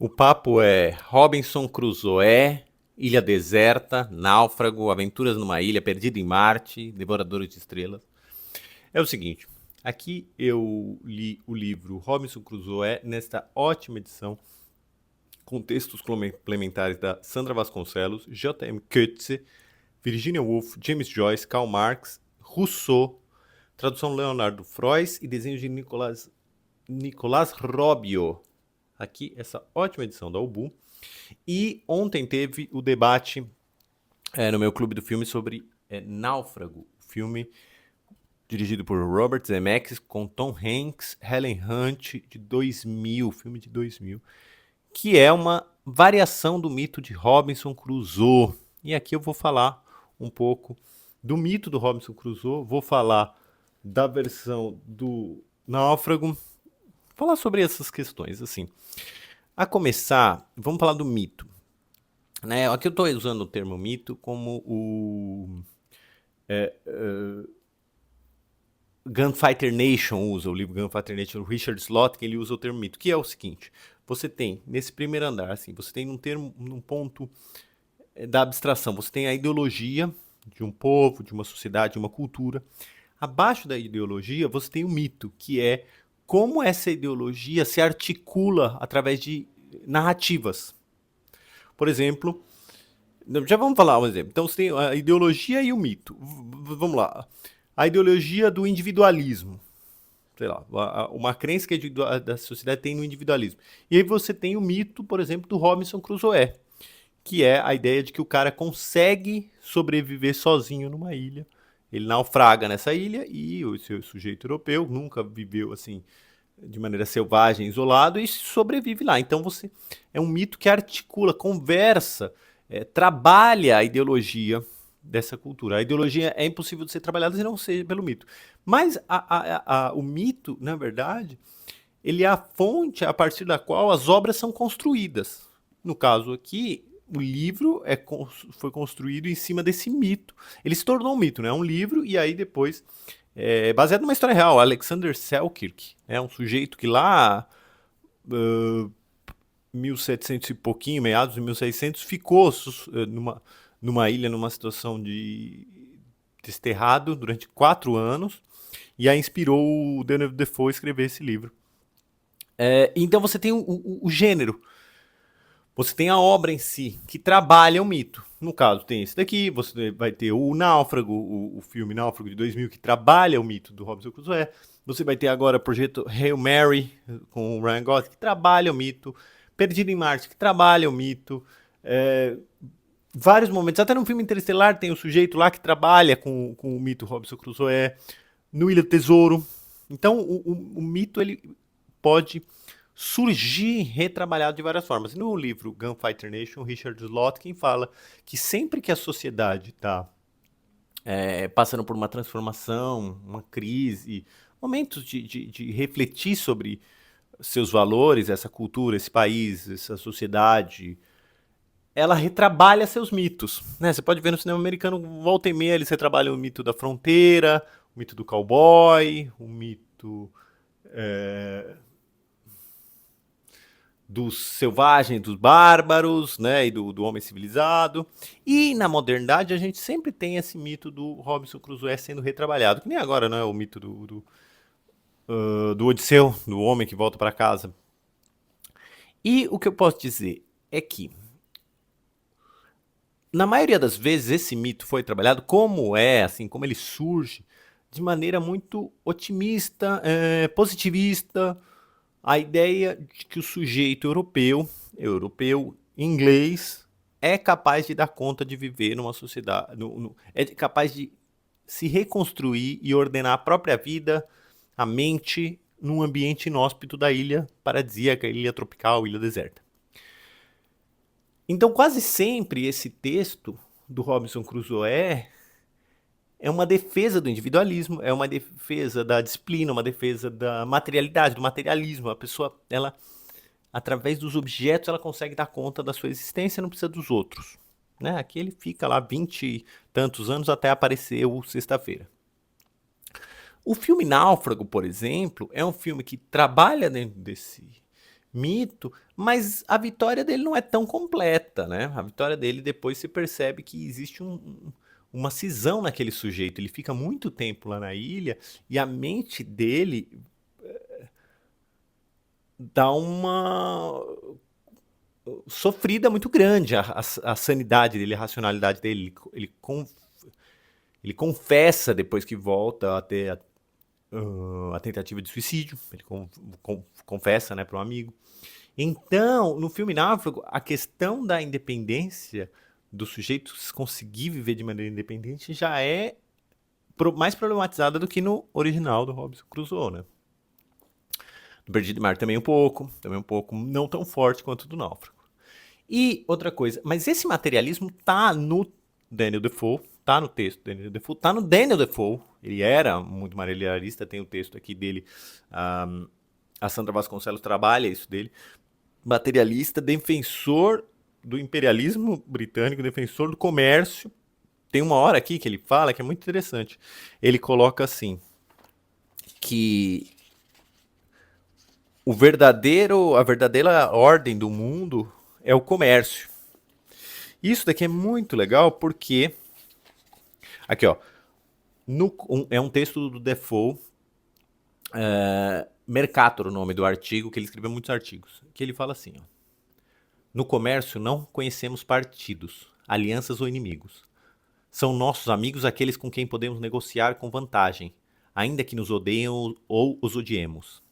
O papo é Robinson Crusoe, Ilha Deserta, Náufrago, Aventuras numa Ilha, Perdido em Marte, Devoradores de Estrelas. É o seguinte, aqui eu li o livro Robinson Crusoe nesta ótima edição, com textos complementares da Sandra Vasconcelos, J.M. Coetzee, Virginia Woolf, James Joyce, Karl Marx, Rousseau, tradução Leonardo Frois e desenhos de Nicolás Robbio. Aqui, essa ótima edição da Ubu. E ontem teve o debate no meu clube do filme sobre Náufrago, filme dirigido por Robert Zemeckis, com Tom Hanks, Helen Hunt, de 2000, filme de 2000, que é uma variação do mito de Robinson Crusoe. E aqui eu vou falar um pouco do mito do Robinson Crusoe, vou falar da versão do Náufrago, falar sobre essas questões, assim. A começar, vamos falar do mito. Né? Aqui eu estou usando o termo mito como o Gunfighter Nation usa, o livro Gunfighter Nation, o Richard Slotkin, ele usa o termo mito, que é o seguinte: você tem, nesse primeiro andar, assim, você tem num ponto da abstração, você tem a ideologia de um povo, de uma sociedade, de uma cultura. Abaixo da ideologia, você tem o mito, que é como essa ideologia se articula através de narrativas. Por exemplo, já vamos falar um exemplo. Então você tem a ideologia e o mito. Vamos lá. A ideologia do individualismo. Sei lá, uma crença que da sociedade tem no individualismo. E aí você tem o mito, por exemplo, do Robinson Crusoe, que é a ideia de que o cara consegue sobreviver sozinho numa ilha. Ele naufraga nessa ilha e o seu sujeito europeu nunca viveu assim de maneira selvagem, isolado, e sobrevive lá. Então você é um mito que articula, conversa, trabalha a ideologia dessa cultura. A ideologia é impossível de ser trabalhada se não seja pelo mito. Mas o mito, na verdade, ele é a fonte a partir da qual as obras são construídas. No caso aqui, o livro foi construído em cima desse mito. Ele se tornou um mito, né? Um livro, e aí depois baseado numa história real. Alexander Selkirk é um sujeito que lá 1700 e pouquinho, meados de 1600, ficou numa ilha, numa situação de desterrado durante 4 anos, e aí inspirou o Daniel Defoe a escrever esse livro. Então você tem o gênero, você tem a obra em si, que trabalha o mito. No caso, tem esse daqui, você vai ter o Náufrago, o filme Náufrago de 2000, que trabalha o mito do Robinson Crusoe. Você vai ter agora o projeto Hail Mary, com o Ryan Gosling, que trabalha o mito. Perdido em Marte, que trabalha o mito. Vários momentos, até no filme Interestelar tem o sujeito lá que trabalha com o mito Robinson Crusoe. No Ilha do Tesouro. Então, o mito, ele pode surgir retrabalhado de várias formas. No livro Gunfighter Nation, Richard Slotkin fala que sempre que a sociedade está passando por uma transformação, uma crise, momentos de refletir sobre seus valores, essa cultura, esse país, essa sociedade, ela retrabalha seus mitos. Né? Você pode ver no cinema americano, volta e meia, eles retrabalham o mito da fronteira, o mito do cowboy, o mito dos selvagens, dos bárbaros, né, e do homem civilizado. E na modernidade a gente sempre tem esse mito do Robinson Crusoe sendo retrabalhado, que nem agora, né, o mito do Odisseu, do homem que volta para casa. E o que eu posso dizer é que, na maioria das vezes, esse mito foi trabalhado como ele surge, de maneira muito otimista, positivista, a ideia de que o sujeito europeu, inglês, é capaz de dar conta de viver numa sociedade, é capaz de se reconstruir e ordenar a própria vida, a mente, num ambiente inóspito da ilha paradisíaca, ilha tropical, ilha deserta. Então, quase sempre esse texto do Robinson Crusoe é uma defesa do individualismo, é uma defesa da disciplina, uma defesa da materialidade, do materialismo. A pessoa, ela, através dos objetos, ela consegue dar conta da sua existência, não precisa dos outros. Né? Aqui ele fica lá 20 e tantos anos até aparecer o Sexta-feira. O filme Náufrago, por exemplo, é um filme que trabalha dentro desse mito, mas a vitória dele não é tão completa, né? A vitória dele depois se percebe que existe uma cisão naquele sujeito. Ele fica muito tempo lá na ilha e a mente dele dá uma sofrida muito grande. A sanidade dele, a racionalidade dele, ele confessa depois que volta a ter a tentativa de suicídio. Ele confessa, né, para um amigo. Então, no filme Náufrago, a questão da independência do sujeito conseguir viver de maneira independente já é mais problematizada do que no original do Robinson Crusoe, né? No Perdido em Mar também um pouco, não tão forte quanto o do Náufrago. E outra coisa, mas esse materialismo tá no Daniel Defoe, tá no texto do Daniel Defoe, tá no Daniel Defoe. Ele era muito materialista, tem o texto aqui dele, a Sandra Vasconcelos trabalha isso dele. Materialista, defensor do imperialismo britânico, defensor do comércio. Tem uma hora aqui que ele fala que é muito interessante. Ele coloca assim, que a verdadeira ordem do mundo é o comércio. Isso daqui é muito legal porque, aqui ó, é um texto do Defoe, Mercator, o nome do artigo, que ele escreveu muitos artigos, que ele fala assim, ó, no comércio não conhecemos partidos, alianças ou inimigos. São nossos amigos aqueles com quem podemos negociar com vantagem, ainda que nos odeiem ou os odiemos.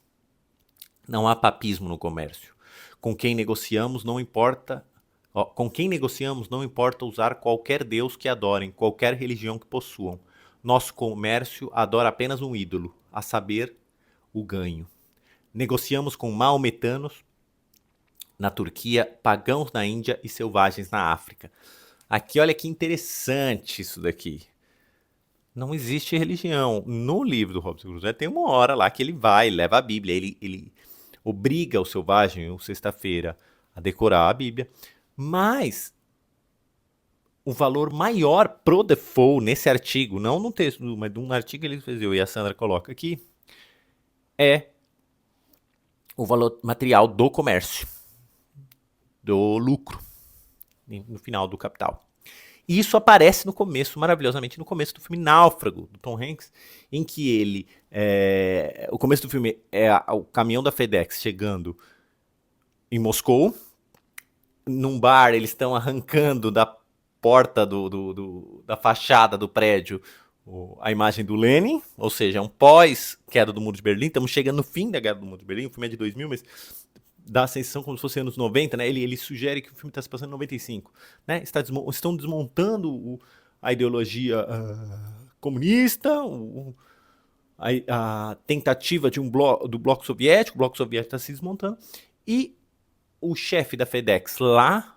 Não há papismo no comércio. Com quem negociamos não importa usar qualquer deus que adorem, qualquer religião que possuam. Nosso comércio adora apenas um ídolo, a saber, o ganho. Negociamos com maometanos na Turquia, pagãos na Índia e selvagens na África. Aqui, olha que interessante isso daqui. Não existe religião. No livro do Robinson Crusoe tem uma hora lá que ele vai, leva a Bíblia, ele obriga o selvagem, o sexta-feira, a decorar a Bíblia, mas o valor maior pro Defoe nesse artigo, não no texto, mas de um artigo que ele fez, e a Sandra coloca aqui, é o valor material do comércio, do lucro, no final do Capital. E isso aparece no começo, maravilhosamente, no começo do filme Náufrago, do Tom Hanks, em que ele... o começo do filme é o caminhão da FedEx chegando em Moscou. Num bar, eles estão arrancando da porta da fachada do prédio a imagem do Lenin, ou seja, um pós-queda do Muro de Berlim. Estamos chegando no fim da queda do Muro de Berlim, o filme é de 2000, mas dá a sensação como se fosse anos 90, né? Ele sugere que o filme está se passando em 95, né? Estão desmontando a ideologia comunista, a tentativa de do bloco soviético. O bloco soviético está se desmontando, e o chefe da FedEx lá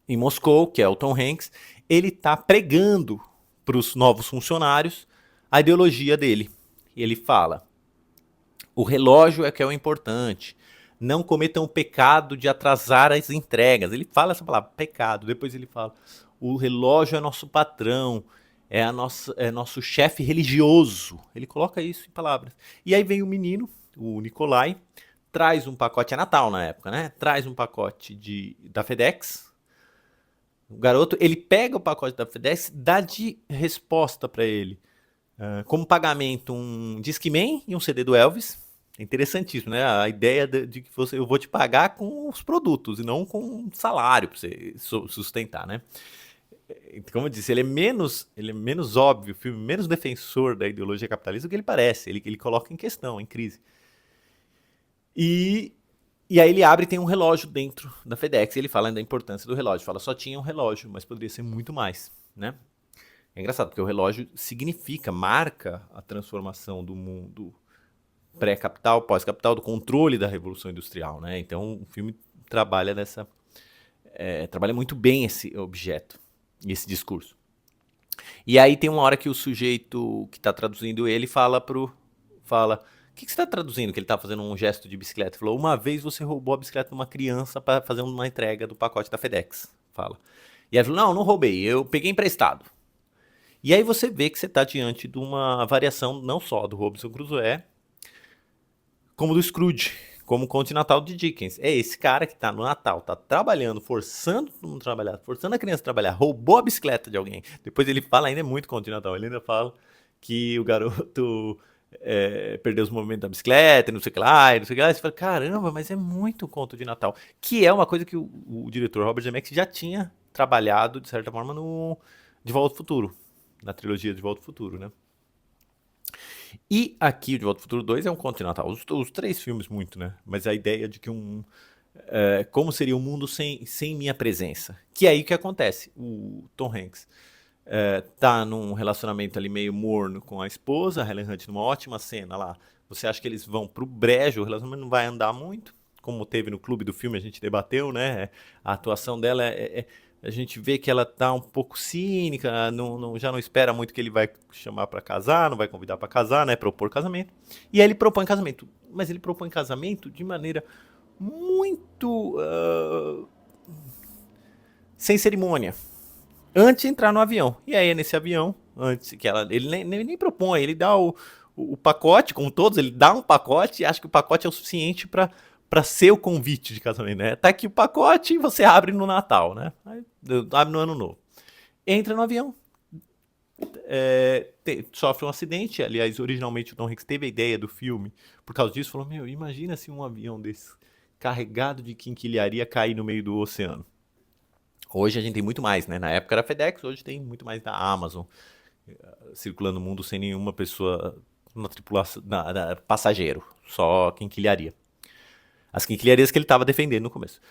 em Moscou, que é o Tom Hanks, ele está pregando para os novos funcionários a ideologia dele. E ele fala: o relógio é que é o importante. Não cometam o pecado de atrasar as entregas. Ele fala essa palavra, pecado. Depois ele fala: o relógio é nosso patrão, é nosso chefe religioso. Ele coloca isso em palavras. E aí vem o menino, o Nikolai, traz um pacote, é Natal na época, né? Traz um pacote da FedEx. O garoto, ele pega o pacote da FedEx, dá de resposta para ele, como pagamento, um Discman e um CD do Elvis. É interessantíssimo, né? A ideia de que eu vou te pagar com os produtos e não com um salário para você sustentar, né? Como eu disse, ele é menos óbvio, o filme menos defensor da ideologia capitalista do que ele parece. Ele coloca em questão, em crise. E aí ele abre e tem um relógio dentro da FedEx. E ele fala da importância do relógio. Fala, só tinha um relógio, mas poderia ser muito mais, né? É engraçado, porque o relógio marca a transformação do mundo pré-capital, pós-capital, do controle da Revolução Industrial, né? Então o filme trabalha trabalha muito bem esse objeto, esse discurso. E aí tem uma hora que o sujeito que está traduzindo ele fala, o que você está traduzindo? Que ele está fazendo um gesto de bicicleta. Ele falou, uma vez você roubou a bicicleta de uma criança para fazer uma entrega do pacote da FedEx. Fala. E aí ele falou, não roubei, eu peguei emprestado. E aí você vê que você está diante de uma variação não só do Robinson Crusoe, como do Scrooge, como o Conto de Natal de Dickens. É esse cara que tá no Natal, tá trabalhando, forçando todo mundo a trabalhar, forçando a criança a trabalhar, roubou a bicicleta de alguém. Depois ele fala, ainda é muito Conto de Natal, ele ainda fala que o garoto perdeu os movimentos da bicicleta, não sei o que lá, e não sei o que lá. E você fala, caramba, mas é muito Conto de Natal. Que é uma coisa que o diretor Robert Zemeckis já tinha trabalhado, de certa forma, no De Volta ao Futuro, na trilogia De Volta ao Futuro, né? E aqui, De Volta ao Futuro 2 é um conto de Natal. Os três filmes, muito, né? Mas a ideia de que como seria o mundo sem minha presença? Que é aí que acontece. O Tom Hanks tá num relacionamento ali meio morno com a esposa, a Helen Hunt, numa ótima cena lá. Você acha que eles vão pro brejo, o relacionamento não vai andar muito, como teve no Clube do Filme, a gente debateu, né? A atuação dela a gente vê que ela tá um pouco cínica, já não espera muito que ele vai chamar pra casar, não vai convidar pra casar, né? Propor casamento. E aí ele propõe casamento. Mas ele propõe casamento de maneira muito sem cerimônia. Antes de entrar no avião. E aí, nesse avião, antes que ele nem propõe, ele dá o pacote, como todos, ele dá um pacote e acha que o pacote é o suficiente para ser o convite de casamento, né? Tá aqui o pacote e você abre no Natal, né? Aí, abre no Ano Novo. Entra no avião, sofre um acidente. Aliás, originalmente o Tom Hanks teve a ideia do filme por causa disso. Falou, meu, imagina se um avião desse carregado de quinquilharia cair no meio do oceano. Hoje a gente tem muito mais, né? Na época era FedEx, hoje tem muito mais da Amazon circulando o mundo sem nenhuma pessoa na tripulação, passageiro, só quinquilharia. As quinquilharias que ele estava defendendo no começo.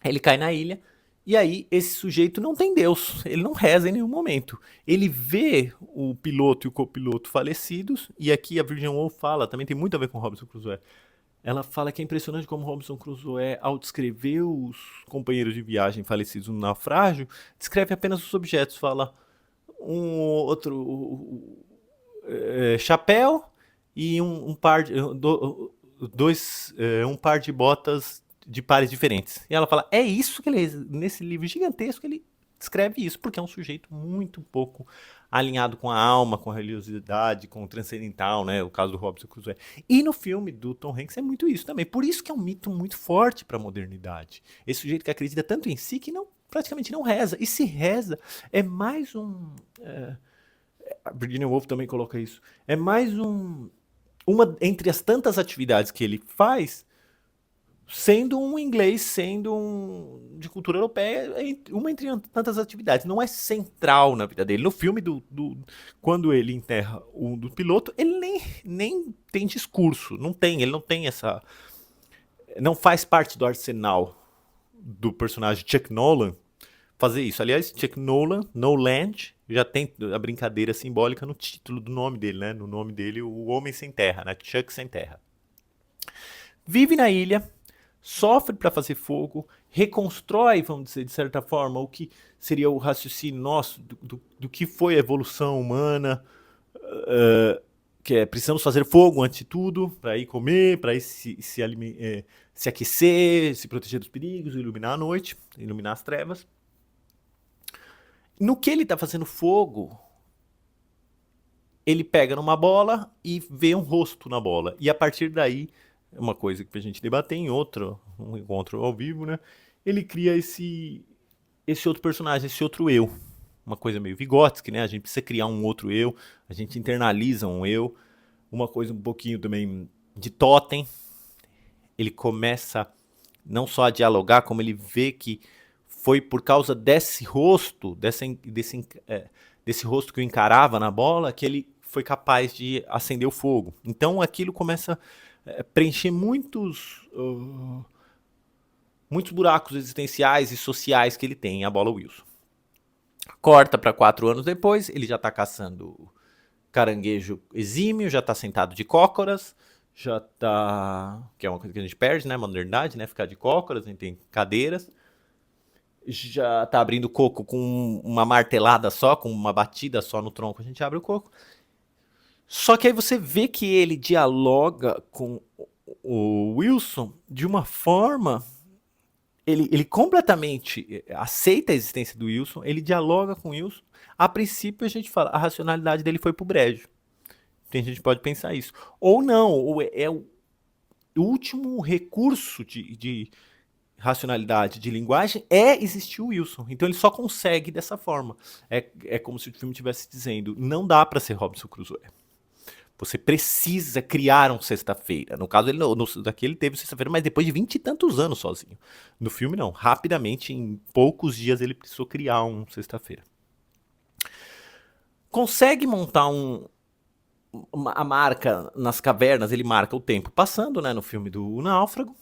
Ele cai na ilha, e aí esse sujeito não tem Deus, ele não reza em nenhum momento. Ele vê o piloto e o copiloto falecidos, e aqui a Virginia Woolf fala, também tem muito a ver com Robinson Crusoe. Ela fala que é impressionante como Robinson Crusoe, ao descrever os companheiros de viagem falecidos no naufrágio, descreve apenas os objetos. Fala chapéu e um par de, um par de botas de pares diferentes. E ela fala, é isso que ele, nesse livro gigantesco, ele descreve isso, porque é um sujeito muito pouco alinhado com a alma, com a religiosidade, com o transcendental, né? O caso do Robinson Crusoe. E no filme do Tom Hanks é muito isso também. Por isso que é um mito muito forte para a modernidade. Esse sujeito que acredita tanto em si que praticamente não reza. E se reza, é mais um... a Virginia Woolf também coloca isso. É mais uma entre as tantas atividades que ele faz, sendo um inglês, sendo de cultura europeia, uma entre tantas atividades. Não é central na vida dele. No filme, quando ele enterra um do piloto, ele nem tem discurso. Ele não tem essa... Não faz parte do arsenal do personagem Chuck Nolan fazer isso. Aliás, Chuck Noland, já tem a brincadeira simbólica no título do nome dele, né? No nome dele, o Homem Sem Terra, né? Chuck Sem Terra. Vive na ilha, sofre para fazer fogo, reconstrói, vamos dizer, de certa forma, o que seria o raciocínio nosso do que foi a evolução humana, que é precisamos fazer fogo antes de tudo, para ir comer, para ir se aquecer, se proteger dos perigos, iluminar a noite, iluminar as trevas. No que ele está fazendo fogo, ele pega numa bola e vê um rosto na bola. E a partir daí, é uma coisa que a gente debater em um encontro ao vivo, né? Ele cria esse outro personagem, esse outro eu. Uma coisa meio Vygotsky, né? A gente precisa criar um outro eu, a gente internaliza um eu. Uma coisa um pouquinho também de Totem. Ele começa não só a dialogar, como ele vê que foi por causa desse rosto, desse rosto que o encarava na bola, que ele foi capaz de acender o fogo. Então aquilo começa a preencher muitos buracos existenciais e sociais que ele tem, a bola Wilson. Corta para 4 anos depois, ele já está caçando caranguejo exímio, já está sentado de cócoras, já está... que é uma coisa que a gente perde, né? Modernidade, né? Ficar de cócoras, a gente tem cadeiras. Já tá abrindo coco com uma martelada só, com uma batida só no tronco, a gente abre o coco. Só que aí você vê que ele dialoga com o Wilson de uma forma... Ele completamente aceita a existência do Wilson, ele dialoga com o Wilson. A princípio a gente fala, a racionalidade dele foi pro brejo. Tem gente que pode pensar isso. Ou não, ou é o último recurso de racionalidade de linguagem é existir o Wilson. Então ele só consegue dessa forma. É como se o filme estivesse dizendo: não dá para ser Robinson Crusoe. Você precisa criar um Sexta-feira. No caso, daqui ele teve Sexta-feira, mas depois de 20 e tantos anos sozinho. No filme, não. Rapidamente, em poucos dias, ele precisou criar um Sexta-feira. Consegue montar a marca nas cavernas, ele marca o tempo passando, né, no filme do Náufrago.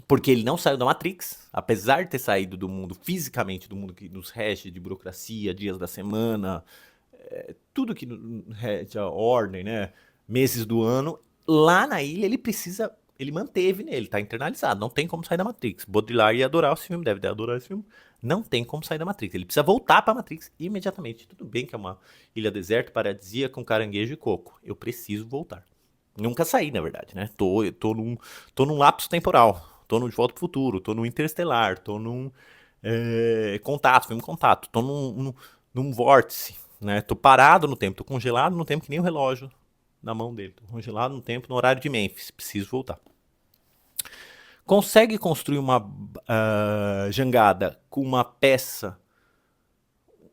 Porque ele não saiu da Matrix, apesar de ter saído do mundo, fisicamente, do mundo que nos rege de burocracia, dias da semana, tudo que rege a ordem, né? Meses do ano. Lá na ilha ele manteve nele, tá internalizado, não tem como sair da Matrix. Baudrillard ia adorar esse filme, deve adorar esse filme. Não tem como sair da Matrix, ele precisa voltar pra Matrix imediatamente. Tudo bem que é uma ilha deserta, paradisíaca, com caranguejo e coco. Eu preciso voltar. Nunca saí, na verdade, né? Tô num lapso temporal. Tô no De Volta pro Futuro, tô no Interestelar, tô num filme Contato, tô num vórtice, né? Tô parado no tempo, tô congelado no tempo que nem o relógio na mão dele. Tô congelado no tempo, no horário de Memphis, preciso voltar. Consegue construir uma jangada com uma peça,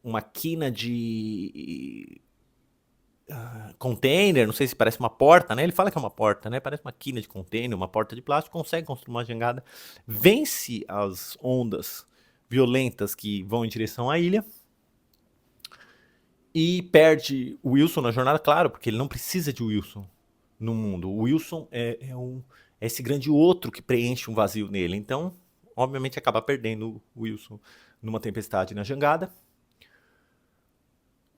uma quina de container, não sei se parece uma porta, né? Ele fala que é uma porta, né? Parece uma quina de container, uma porta de plástico, consegue construir uma jangada, vence as ondas violentas que vão em direção à ilha e perde o Wilson na jornada, claro, porque ele não precisa de Wilson no mundo. O Wilson é esse grande outro que preenche um vazio nele. Então, obviamente, acaba perdendo o Wilson numa tempestade na jangada.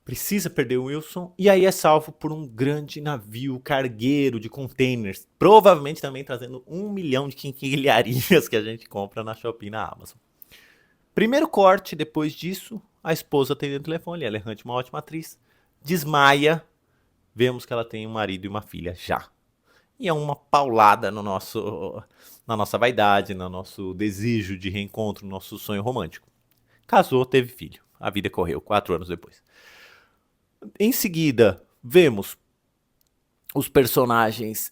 Precisa perder o Wilson e aí é salvo por um grande navio cargueiro de containers, provavelmente também trazendo 1 milhão de quinquilharias que a gente compra na Shopee e na Amazon. Primeiro corte, depois disso, a esposa atendendo o telefone, ela é errante, uma ótima atriz, desmaia, vemos que ela tem um marido e uma filha já. E é uma paulada na nossa vaidade, no nosso desejo de reencontro, no nosso sonho romântico. Casou, teve filho. A vida correu 4 anos depois. Em seguida, vemos os personagens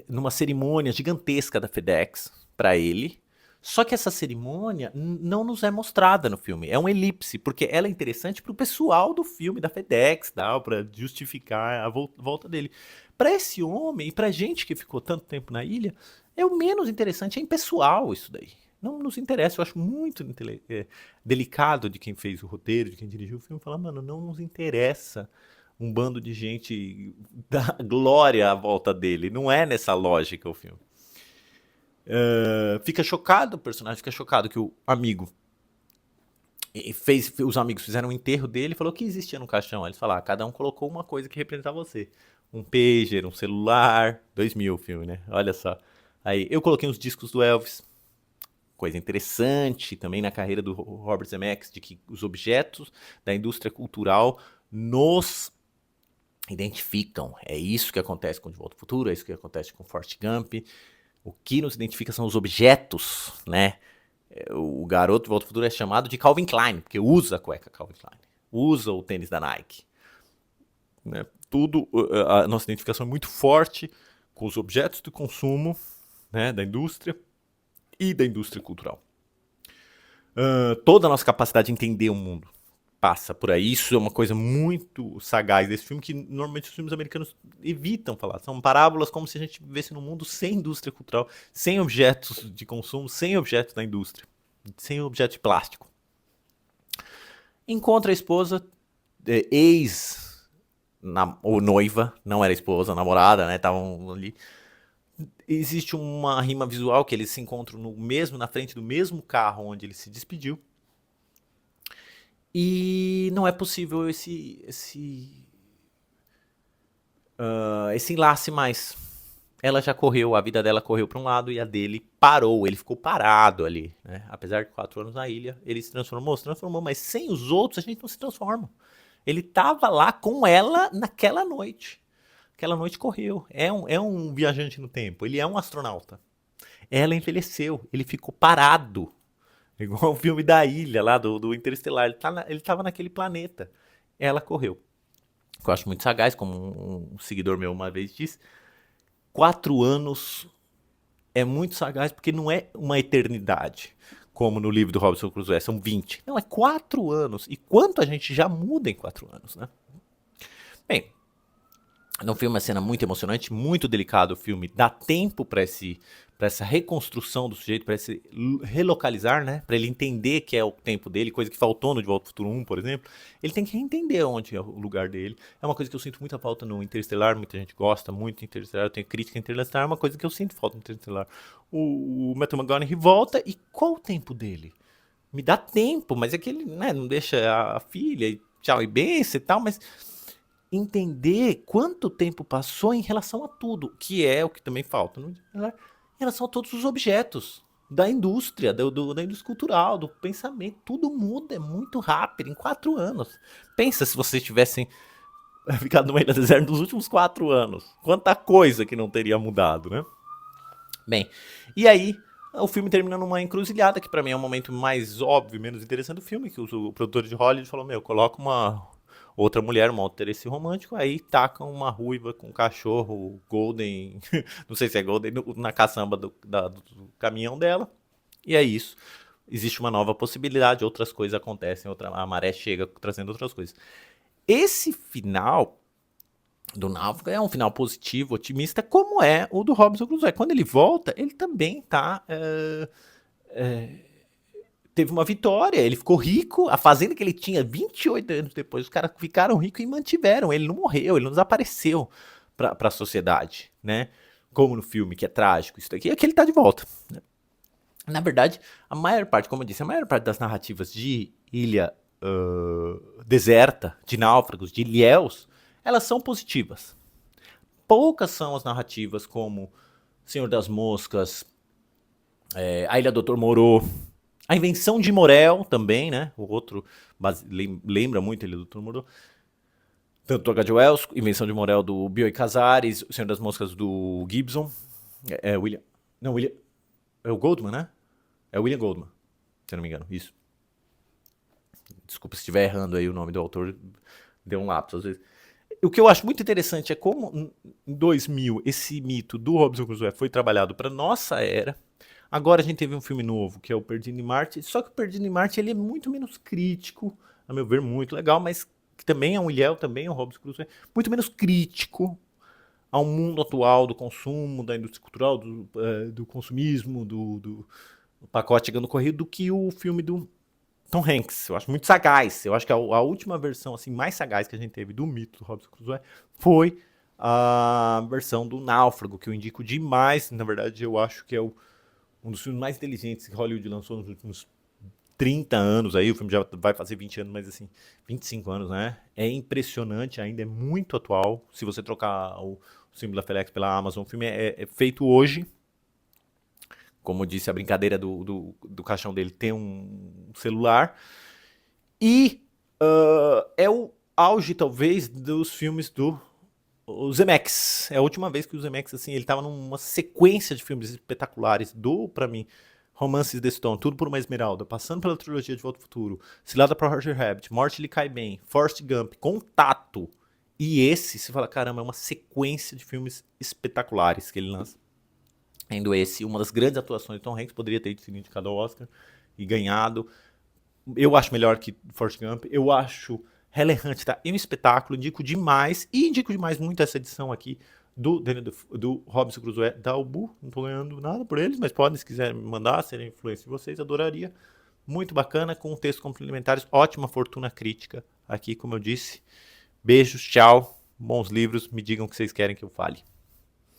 numa cerimônia gigantesca da FedEx para ele. Só que essa cerimônia não nos é mostrada no filme. É uma elipse, porque ela é interessante pro pessoal do filme, da FedEx, para justificar a volta dele. Para esse homem e pra gente que ficou tanto tempo na ilha, é o menos interessante, é impessoal isso daí. Não nos interessa, eu acho muito delicado de quem fez o roteiro, de quem dirigiu o filme, falar, mano, não nos interessa um bando de gente da glória à volta dele. Não é nessa lógica o filme. Fica chocado, o personagem fica chocado que o amigo os amigos fizeram um enterro dele e falou o que existia no caixão. Eles falaram, cada um colocou uma coisa que representava você. Um pager, um celular, 2000 o filme, né? Olha só. Aí, eu coloquei uns discos do Elvis. Coisa interessante também na carreira do Robert Zemeckis, de que os objetos da indústria cultural nos identificam. É isso que acontece com De Volta ao Futuro, é isso que acontece com Forrest Gump. O que nos identifica são os objetos, né? O garoto de Volta ao Futuro é chamado de Calvin Klein, porque usa a cueca Calvin Klein, usa o tênis da Nike. Né? Tudo, a nossa identificação é muito forte com os objetos de consumo, né, da indústria e da indústria cultural. Toda a nossa capacidade de entender o mundo passa por aí. Isso é uma coisa muito sagaz desse filme que normalmente os filmes americanos evitam falar. São parábolas como se a gente vivesse num mundo sem indústria cultural, sem objetos de consumo, sem objetos da indústria, sem objeto de plástico. Encontra a esposa, ou noiva, não era esposa, namorada, né? Estavam ali. Existe uma rima visual que eles se encontram na frente do mesmo carro onde ele se despediu. E não é possível esse enlace mais. Ela já correu, a vida dela correu para um lado e a dele parou, ele ficou parado ali. Né? Apesar de 4 anos na ilha, ele se transformou, mas sem os outros a gente não se transforma. Ele estava lá com ela naquela noite. Aquela noite correu. É um viajante no tempo, ele é um astronauta. Ela envelheceu, ele ficou parado. Igual o filme da ilha lá do Interestelar. Ele estava naquele planeta. Ela correu. que eu acho muito sagaz, como um seguidor meu uma vez disse. 4 anos é muito sagaz porque não é uma eternidade, como no livro do Robinson Crusoe, são 20. Não, é 4 anos. E quanto a gente já muda em 4 anos, né? Bem, no filme é uma cena muito emocionante, muito delicado o filme. Dá tempo para essa reconstrução do sujeito, para esse relocalizar, né? Para ele entender que é o tempo dele, coisa que faltou no De Volta ao Futuro 1, por exemplo. Ele tem que entender onde é o lugar dele. É uma coisa que eu sinto muita falta no Interestelar, muita gente gosta muito do Interestelar, eu tenho crítica Interestelar, é uma coisa que eu sinto falta no Interestelar. O Matthew McConaughey volta e qual o tempo dele? Me dá tempo, mas é que ele, né, não deixa a filha e tchau e benção e tal, mas entender quanto tempo passou em relação a tudo, que é o que também falta, em relação a todos os objetos da indústria, da indústria cultural, do pensamento, tudo muda, é muito rápido, em 4 anos. Pensa se vocês tivessem ficado numa ilha deserta nos últimos 4 anos, quanta coisa que não teria mudado, né? Bem, e aí o filme termina numa encruzilhada, que pra mim é o momento mais óbvio, menos interessante do filme, que o produtor de Hollywood falou, meu, coloca uma outra mulher, um interesse romântico, aí tacam uma ruiva com um cachorro golden, não sei se é golden, na caçamba do caminhão dela, e é isso. Existe uma nova possibilidade, outras coisas acontecem, a maré chega trazendo outras coisas. Esse final do Náufrago é um final positivo, otimista, como é o do Robinson Crusoe. Quando ele volta, ele também tá... teve uma vitória, ele ficou rico, a fazenda que ele tinha 28 anos depois, os caras ficaram ricos e mantiveram, ele não morreu, ele não desapareceu para a sociedade, né? Como no filme, que é trágico, isso daqui, é que ele tá de volta. Né? Na verdade, a maior parte, como eu disse, a maior parte das narrativas de ilha deserta, de náufragos, de ilhéus, elas são positivas. Poucas são as narrativas como Senhor das Moscas, A Ilha do Dr. Moreau, A Invenção de Morel também, né? O outro lembra muito ele do Dr. Moreau. Tanto o H.G. Wells, Invenção de Morel do Bioy Casares, O Senhor das Moscas do Gibson. William. Não, William. É o Goldman, né? É o William Goldman, se eu não me engano. Isso. Desculpa se estiver errando aí o nome do autor. Deu um lapso às vezes. O que eu acho muito interessante é como em 2000 esse mito do Robinson Crusoe foi trabalhado para nossa era. Agora a gente teve um filme novo, que é o Perdido em Marte, só que o Perdido em Marte ele é muito menos crítico, a meu ver, muito legal, mas que também é um ilhéu, também é um Robinson Crusoe, muito menos crítico ao mundo atual do consumo, da indústria cultural, do consumismo, do pacote chegando corrido, do que o filme do Tom Hanks. Eu acho muito sagaz. Eu acho que a última versão assim mais sagaz que a gente teve do mito do Robinson Crusoe foi a versão do Náufrago, que eu indico demais. Na verdade, eu acho que é um dos filmes mais inteligentes que Hollywood lançou nos últimos 30 anos. Aí o filme já vai fazer 20 anos, mas assim, 25 anos, né? É impressionante, ainda é muito atual. Se você trocar o símbolo da FedEx pela Amazon, o filme é feito hoje. Como eu disse, a brincadeira do caixão dele tem um celular. E é o auge, talvez, dos filmes do Zemeckis. É a última vez que o Zemeckis, assim, ele tava numa sequência de filmes espetaculares pra mim, Romances de Stone, Tudo por uma Esmeralda, passando pela trilogia de Volta ao Futuro, Cilada para Roger Rabbit, Morte lhe cai bem, Forrest Gump, Contato. E esse, você fala, caramba, é uma sequência de filmes espetaculares que ele lança. Sendo esse uma das grandes atuações de Tom Hanks, poderia ter sido indicado ao Oscar e ganhado. Eu acho melhor que Forrest Gump. Eu acho Helen Hunt tá um espetáculo, indico demais. E indico demais muito essa edição aqui do Robinson Crusoe da Ubu. Não tô ganhando nada por eles, mas podem, se quiserem me mandar, serem influência de vocês, adoraria. Muito bacana, com textos complementares, ótima fortuna crítica aqui, como eu disse. Beijos, tchau, bons livros, me digam o que vocês querem que eu fale.